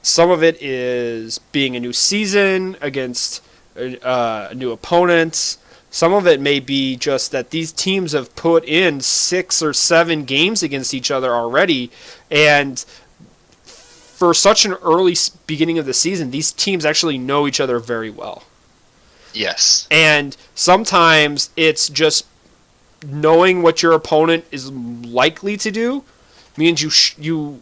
some of it is being a new season against new opponents. Some of it may be just that these teams have put in 6 or 7 games against each other already, and for such an early beginning of the season, these teams actually know each other very well. Yes. And sometimes it's just knowing what your opponent is likely to do means you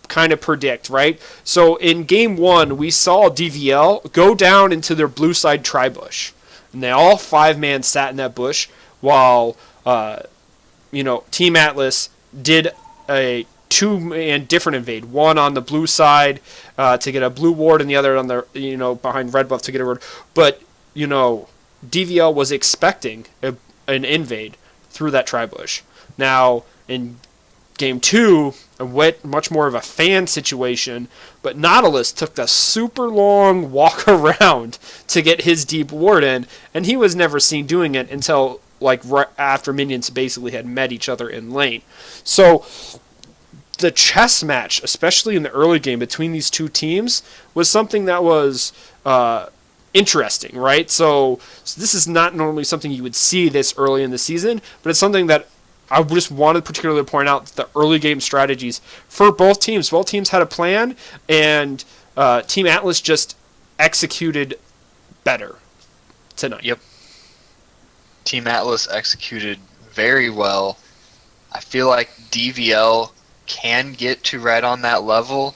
kind of predict, right? So in game 1, we saw DVL go down into their blue side tri-bush. And they all 5-man sat in that bush while, Team Atlas did a 2-man different invade. One on the blue side to get a blue ward, and the other on the behind red buff to get a ward. But DVL was expecting an invade through that tri-bush. Now in game 2, it went much more of a fan situation, but Nautilus took the super long walk around to get his deep ward in, and he was never seen doing it until right after minions basically had met each other in lane. So the chess match, especially in the early game between these two teams, was something that was interesting, right? So this is not normally something you would see this early in the season, but it's something that I just wanted particularly to point out the early game strategies for both teams. Both teams had a plan, and Team Atlas just executed better tonight. Yep. Team Atlas executed very well. I feel like DVL can get to right on that level.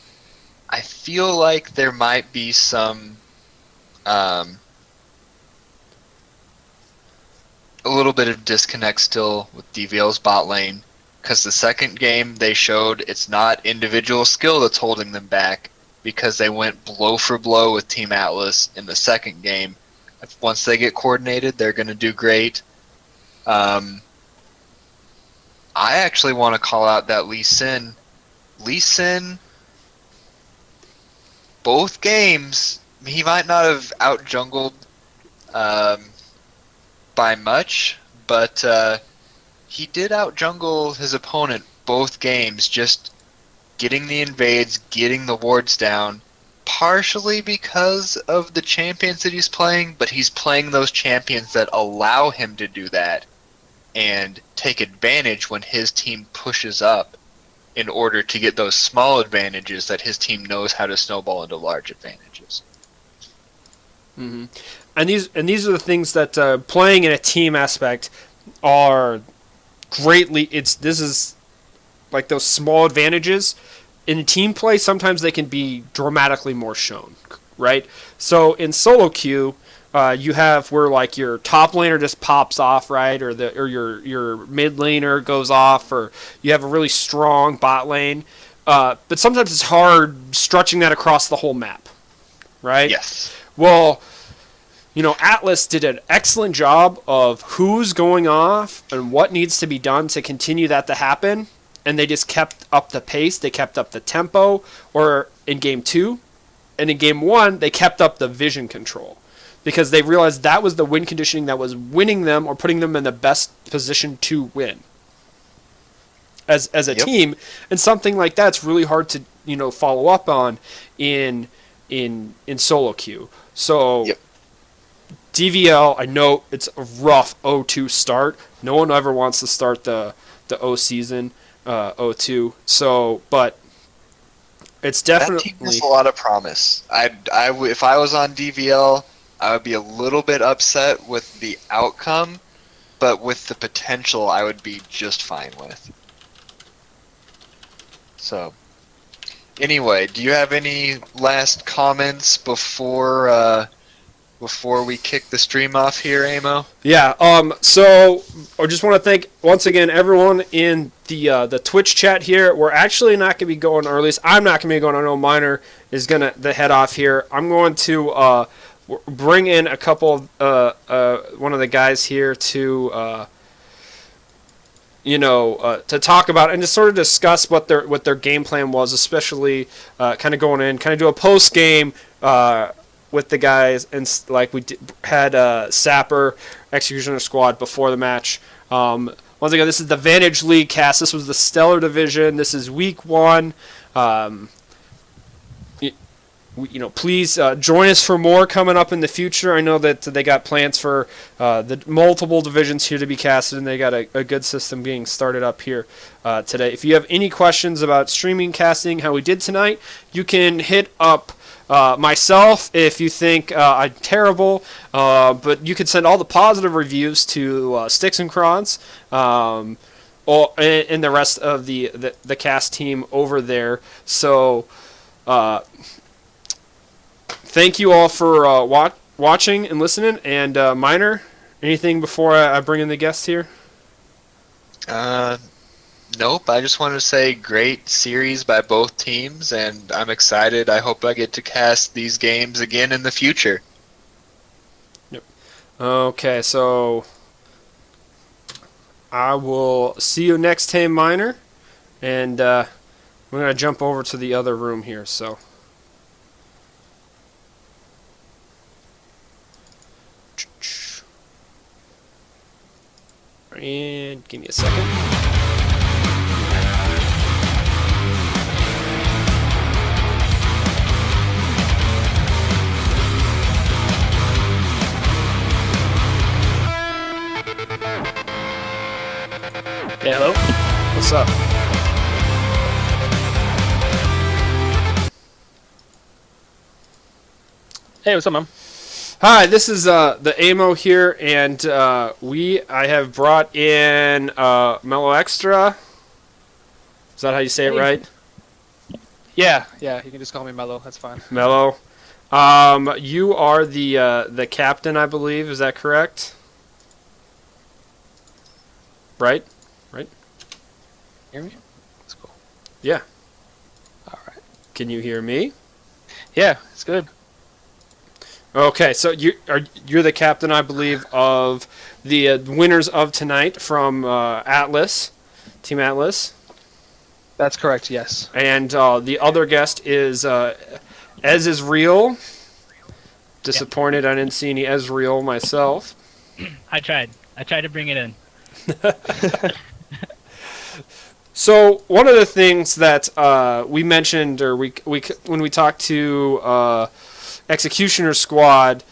I feel like there might be some a little bit of disconnect still with DVL's bot lane, because the second game they showed it's not individual skill that's holding them back, because they went blow for blow with Team Atlas in the second game. Once they get coordinated, they're going to do great. I actually want to call out that Lee Sin. Both games, he might not have out-jungled by much, but he did out-jungle his opponent both games, just getting the invades, getting the wards down, partially because of the champions that he's playing, but he's playing those champions that allow him to do that and take advantage when his team pushes up in order to get those small advantages that his team knows how to snowball into large advantages. Mm-hmm. And these are the things that playing in a team aspect are greatly. This is like those small advantages in team play. Sometimes they can be dramatically more shown, right? So in solo queue, you have where like your top laner just pops off, right, or your mid laner goes off, or you have a really strong bot lane. But sometimes it's hard stretching that across the whole map, right? Yes. Well, Atlas did an excellent job of who's going off and what needs to be done to continue that to happen, and they just kept up the pace, they kept up the tempo, or in game 2, and in game 1, they kept up the vision control. Because they realized that was the win conditioning that was winning them or putting them in the best position to win as a team. And something like that's really hard to follow up on in solo queue. So DVL, I know it's a rough 0-2 start. No one ever wants to start the O season 0-2. So, but it's definitely that team has a lot of promise. If I was on DVL, I would be a little bit upset with the outcome, but with the potential, I would be just fine with. So, anyway, do you have any last comments before we kick the stream off here, Amo? Yeah. So I just want to thank once again everyone in the Twitch chat here. We're actually not going to be going, or at least I'm not going to be going. I know Miner is going to head off here. I'm going to bring in a couple one of the guys here to to talk about and to sort of discuss what their game plan was, especially kind of going in, kind of do a post game with the guys, and like we had Sapper Executioner Squad before the match. Once again, this is the Vantage League cast. This was the Stellar Division. This is week 1. Please join us for more coming up in the future. I know that they got plans for the multiple divisions here to be casted, and they got a good system being started up here today. If you have any questions about streaming casting, how we did tonight, you can hit up myself if you think I'm terrible, but you can send all the positive reviews to Sticks and Crons and the rest of the cast team over there. So thank you all for watching and listening. And Miner, anything before I bring in the guests here? Nope. I just wanted to say great series by both teams, and I'm excited. I hope I get to cast these games again in the future. Yep. Okay, so I will see you next time, Miner. And we're going to jump over to the other room here, so... And give me a second. Yeah, hello? What's up? Hey, what's up, man? Hi, this is the Amo here, and I have brought in Mellow Extra. Is that how you say it right? Yeah, you can just call me Mello. That's fine. Mellow. You are the captain, I believe. Is that correct? Right? Hear me? That's cool. Yeah. All right. Can you hear me? Yeah, it's good. Okay, so you're the captain, I believe, of the winners of tonight from Atlas, Team Atlas. That's correct, yes. And the other guest is Ez is Real. Disappointed I didn't see any Ezreal myself. I tried to bring it in. So one of the things that we mentioned, or we when we talked to Executioner Squad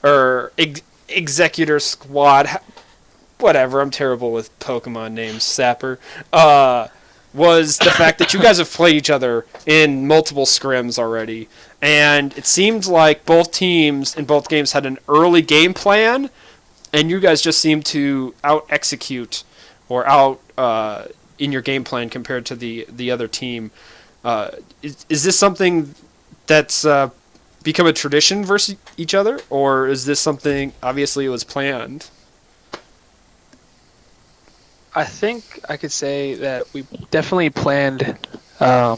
or Executor Squad, whatever. I'm terrible with Pokemon names. Sapper. Was the fact that you guys have played each other in multiple scrims already, and it seemed like both teams in both games had an early game plan, and you guys just seemed to out-execute or out in your game plan compared to the other team. Is this something that's become a tradition versus each other, or is this something obviously it was planned? I think I could say that we definitely planned to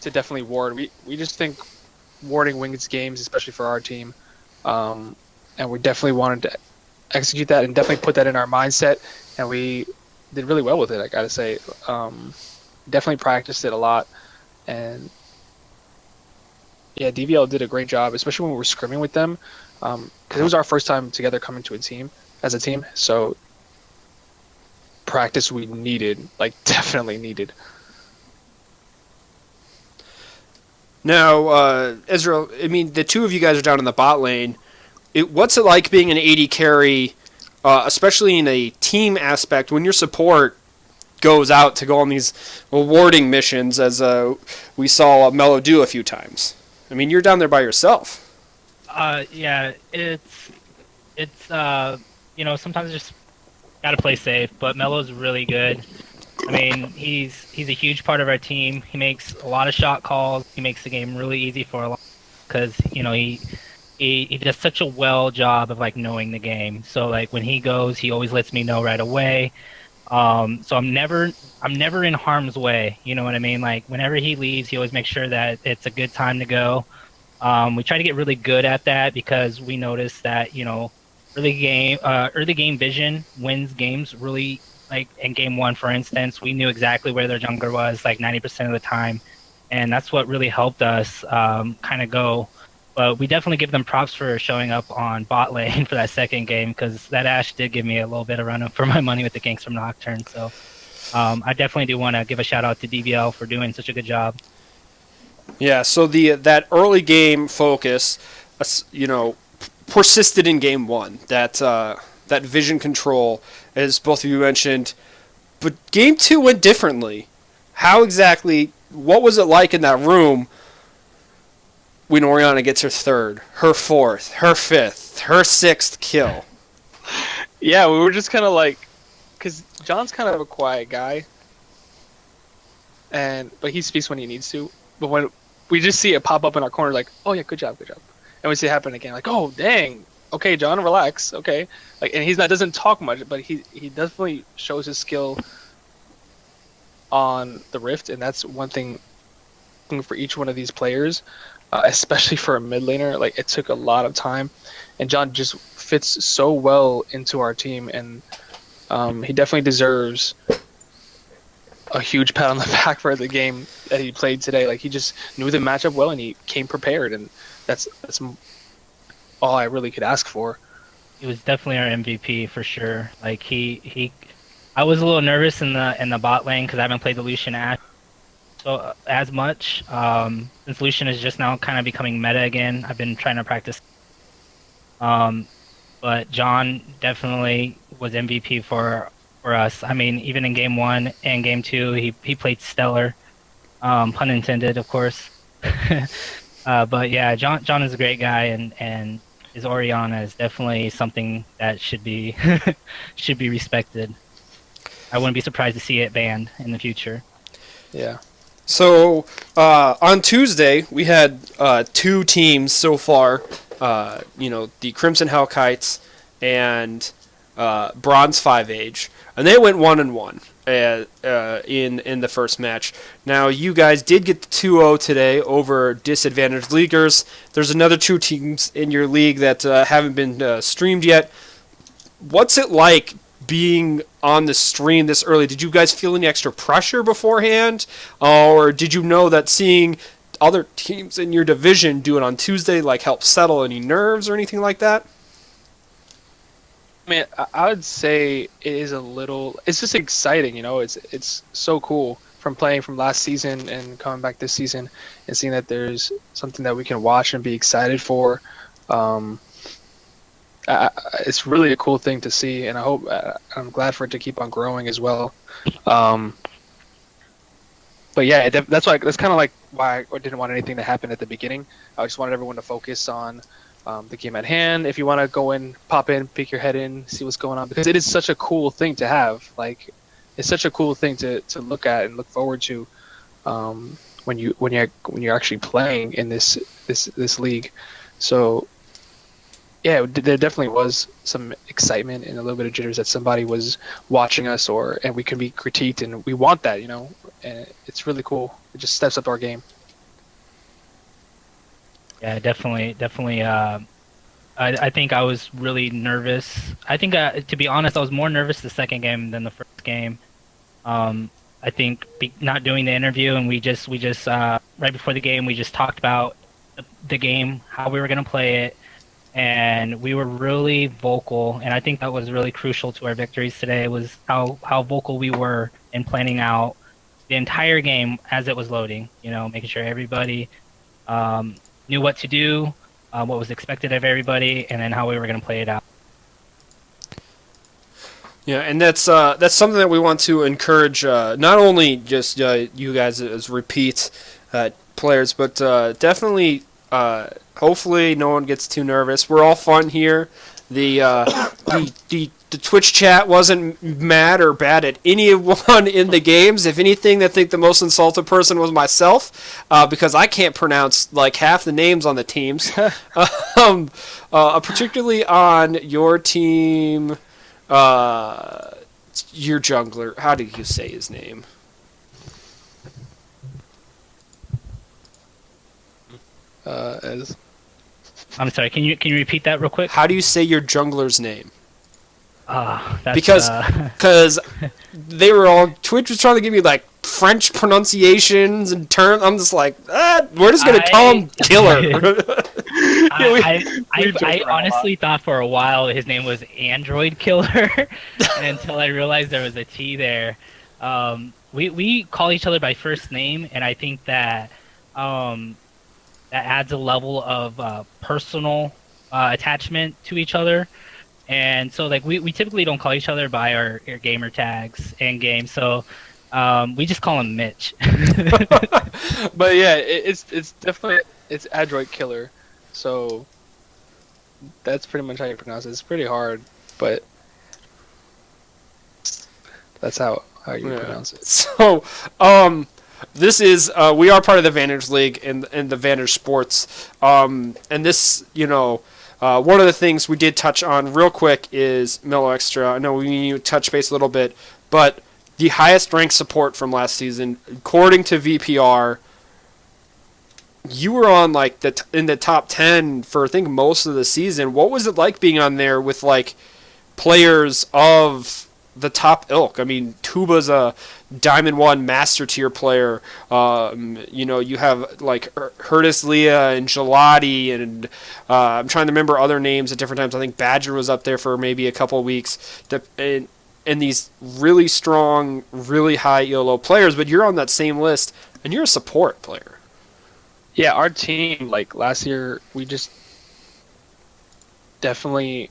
definitely ward. We just think warding wins games, especially for our team, and we definitely wanted to execute that and definitely put that in our mindset, and we did really well with it. I gotta say, definitely practiced it a lot, and yeah, DVL did a great job, especially when we were scrimming with them, because it was our first time together coming to a team as a team. So practice we needed, like definitely needed. Now, Israel, I mean, the two of you guys are down in the bot lane. What's it like being an AD carry, especially in a team aspect, when your support goes out to go on these rewarding missions, as we saw Mello do a few times? I mean, you're down there by yourself. Yeah, it's sometimes just gotta play safe, but Melo's really good. I mean, he's a huge part of our team. He makes a lot of shot calls. He makes the game really easy for a lot because he does such a well job of like knowing the game. So like when he goes, he always lets me know right away. So I'm never in harm's way. You know what I mean? Like whenever he leaves, he always makes sure that it's a good time to go. We try to get really good at that because we notice that early game vision wins games really. Like in game one, for instance, we knew exactly where their jungler was like 90% of the time, and that's what really helped us kind of go. But we definitely give them props for showing up on bot lane for that second game because that Ashe did give me a little bit of run for my money with the ganks from Nocturne. So I definitely do want to give a shout out to DBL for doing such a good job. Yeah. So that early game focus, persisted in game one. That vision control, as both of you mentioned. But game two went differently. What was it like in that room when Oriana gets her third, her fourth, her fifth, her sixth kill? Yeah, we were just kind of like, because John's kind of a quiet guy, but he speaks when he needs to. But when we just see it pop up in our corner, like, oh yeah, good job. And we see it happen again, like, oh dang. Okay, John, relax. Okay, and doesn't talk much, but he definitely shows his skill on the Rift, and that's one thing for each one of these players, especially for a mid laner. Like it took a lot of time, and John just fits so well into our team, and he definitely deserves a huge pat on the back for the game that he played today. Like he just knew the matchup well, and he came prepared, and that's all I really could ask for. He was definitely our MVP for sure. Like I was a little nervous in the bot lane because I haven't played the Lucian Ashe as much. Since Lucian is just now kind of becoming meta again, I've been trying to practice. But John definitely was MVP for us. I mean, even in game one and game two, he played stellar. Pun intended, of course. But yeah, John is a great guy, and his Oriana is definitely something that should be respected. I wouldn't be surprised to see it banned in the future. Yeah. So on Tuesday we had two teams so far. The Crimson Hellkites and Bronze 5 Age, and they went 1-1 in the first match. Now you guys did get the 2-0 today over DisadVantage Leaguers. There's another two teams in your league that haven't been streamed yet. What's it like being on the stream this early? Did you guys feel any extra pressure beforehand, or did you know that seeing other teams in your division do it on Tuesday help settle any nerves or anything like that? I mean, I would say it is a little. It's just exciting, It's so cool from playing from last season and coming back this season and seeing that there's something that we can watch and be excited for. It's really a cool thing to see, and I'm glad for it to keep on growing as well. But yeah, that's kind of like why I didn't want anything to happen at the beginning. I just wanted everyone to focus on the game at hand. If you want to go in, pop in, peek your head in, see what's going on, because it is such a cool thing to have. Like, it's such a cool thing to look at and look forward to when you're actually playing in this this league. So yeah, there definitely was some excitement and a little bit of jitters that somebody was watching us, and we could be critiqued, and we want that, and it's really cool. It just steps up our game. Yeah, definitely. I think I was really nervous. I think, to be honest, I was more nervous the second game than the first game. I think not doing the interview, and we just right before the game, we just talked about the game, how we were going to play it, and we were really vocal. And I think that was really crucial to our victories today, was how vocal we were in planning out the entire game as it was loading. Making sure everybody knew what to do, what was expected of everybody, and then how we were going to play it out. Yeah, and that's something that we want to encourage, not only just you guys as repeat players, but definitely, hopefully no one gets too nervous. We're all fun here. The Twitch chat wasn't mad or bad at anyone in the games. If anything, I think the most insulted person was myself, because I can't pronounce like half the names on the teams, particularly on your team. Your jungler. How did you say his name? I'm sorry. Can you repeat that real quick? How do you say your jungler's name? That's, because they were all Twitch was trying to give me like French pronunciations and terms. I'm just like, we're just gonna call him Killer. I honestly thought for a while his name was Android Killer until I realized there was a T there. We call each other by first name, and I think that that adds a level of personal attachment to each other. And so like we typically don't call each other by our gamer tags in game, so we just call him Mitch. But yeah, it's definitely Android Killer. So that's pretty much how you pronounce it. It's pretty hard, but that's how you pronounce it. So, this is we are part of the Vantage League and the Vantage Sports. And this, one of the things we did touch on real quick is Mellow Extra. I know we need to touch base a little bit, but the highest ranked support from last season, according to VPR. You were on like in the top 10 for I think most of the season. What was it like being on there with like players of the top ilk? I mean, Tuba's a Diamond 1 Master Tier player. You have like Hurtis Leah and Gelati, and I'm trying to remember other names at different times. I think Badger was up there for maybe a couple of weeks. And these really strong, really high ELO players, but you're on that same list, and you're a support player. Yeah, our team, like last year, we just definitely.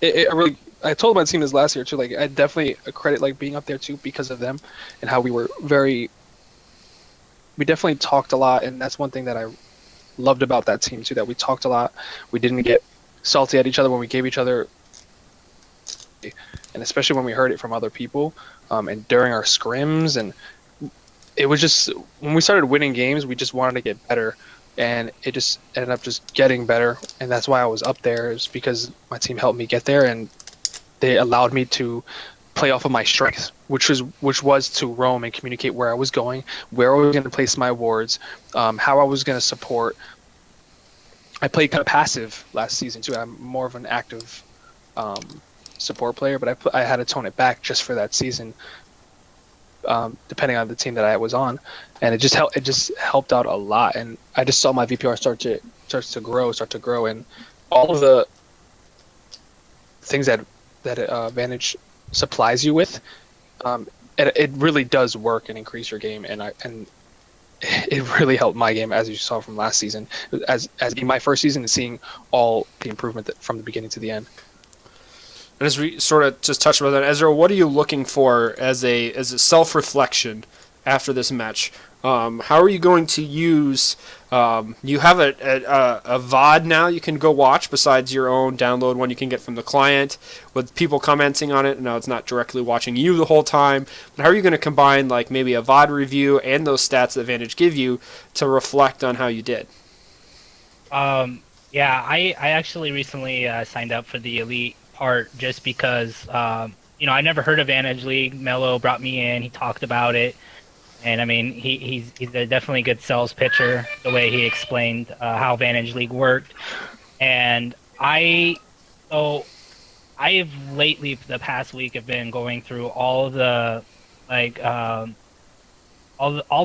I told my team this last year too. Like, I definitely credit like being up there too because of them, and how we definitely talked a lot, and that's one thing that I loved about that team too. That we talked a lot. We didn't get salty at each other when we gave each other, and especially when we heard it from other people, and during our scrims and. It was just when we started winning games, we just wanted to get better, and it just ended up just getting better, and that's why I was up there. Is because my team helped me get there, and they allowed me to play off of my strengths, which was to roam and communicate where I was going, where I was going to place my wards, how I was going to support. I played kind of passive last season too. I'm more of an active support player, but I had to tone it back just for that season. Depending on the team that I was on, and it just helped out a lot, and I just saw my VPR start to grow, and all of the things that Vantage supplies you with, it really does work and increase your game, and it really helped my game, as you saw from last season, as in my first season, and seeing all the improvement from the beginning to the end. And as we sort of just touched about that, Ezra, what are you looking for as a self-reflection after this match? How are you going to use? You have a VOD now you can go watch besides your own download one you can get from the client with people commenting on it. Now it's not directly watching you the whole time. But how are you going to combine like maybe a VOD review and those stats that Vantage give you to reflect on how you did? Yeah, I actually recently signed up for the elite part just because I never heard of Vantage League. Mello brought me in. He talked about it, and I mean he's a definitely good sales pitcher. The way he explained how Vantage League worked, and so I've lately the past week have been going through all of the like all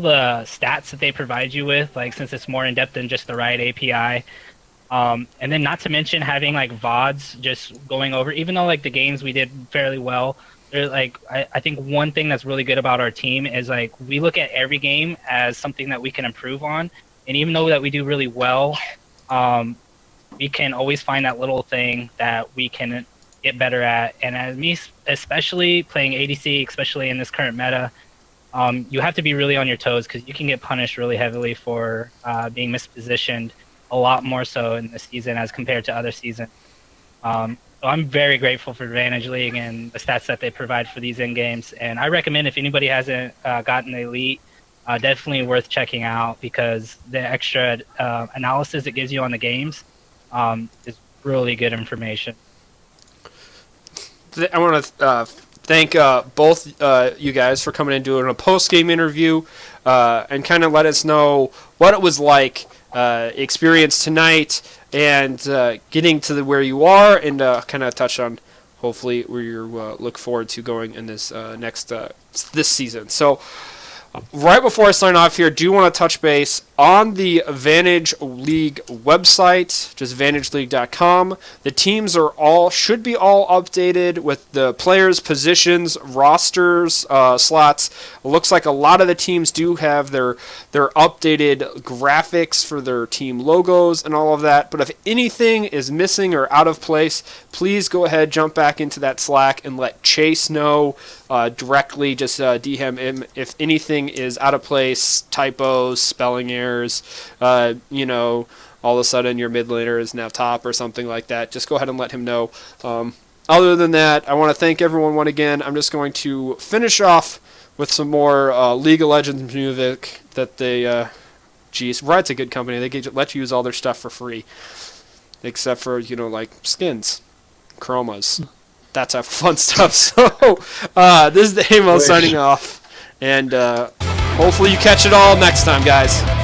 the stats that they provide you with, like since it's more in depth than just the Riot API. And then not to mention having like VODs just going over, even though like the games we did fairly well, there's like I think one thing that's really good about our team is like we look at every game as something that we can improve on. And even though that we do really well, we can always find that little thing that we can get better at. And as me, especially playing ADC, especially in this current meta, you have to be really on your toes because you can get punished really heavily for being mispositioned a lot more so in this season as compared to other seasons. So I'm very grateful for Advantage League and the stats that they provide for these in games. And I recommend if anybody hasn't gotten the Elite, definitely worth checking out because the extra analysis it gives you on the games is really good information. I want to thank both you guys for coming and doing a post-game interview and kind of let us know what it was like experience tonight and getting to where you are and kind of touch on hopefully where you look forward to going in this this season. So right before I sign off here, do want to touch base on the Vantage League website, just vantageleague.com. The teams should be all updated with the players, positions, rosters, slots. It looks like a lot of the teams do have their updated graphics for their team logos and all of that. But if anything is missing or out of place, please go ahead, jump back into that Slack and let Chase know directly. Just DM him if anything is out of place, typos, spelling errors, all of a sudden your mid laner is now top or something like that. Just go ahead and let him know. Other than that, I want to thank everyone once again. I'm just going to finish off with some more League of Legends music that they, Riot's a good company. They let you use all their stuff for free, except for, like skins, chromas. That type of fun stuff. So, this is the Amo signing off, and hopefully you catch it all next time, guys.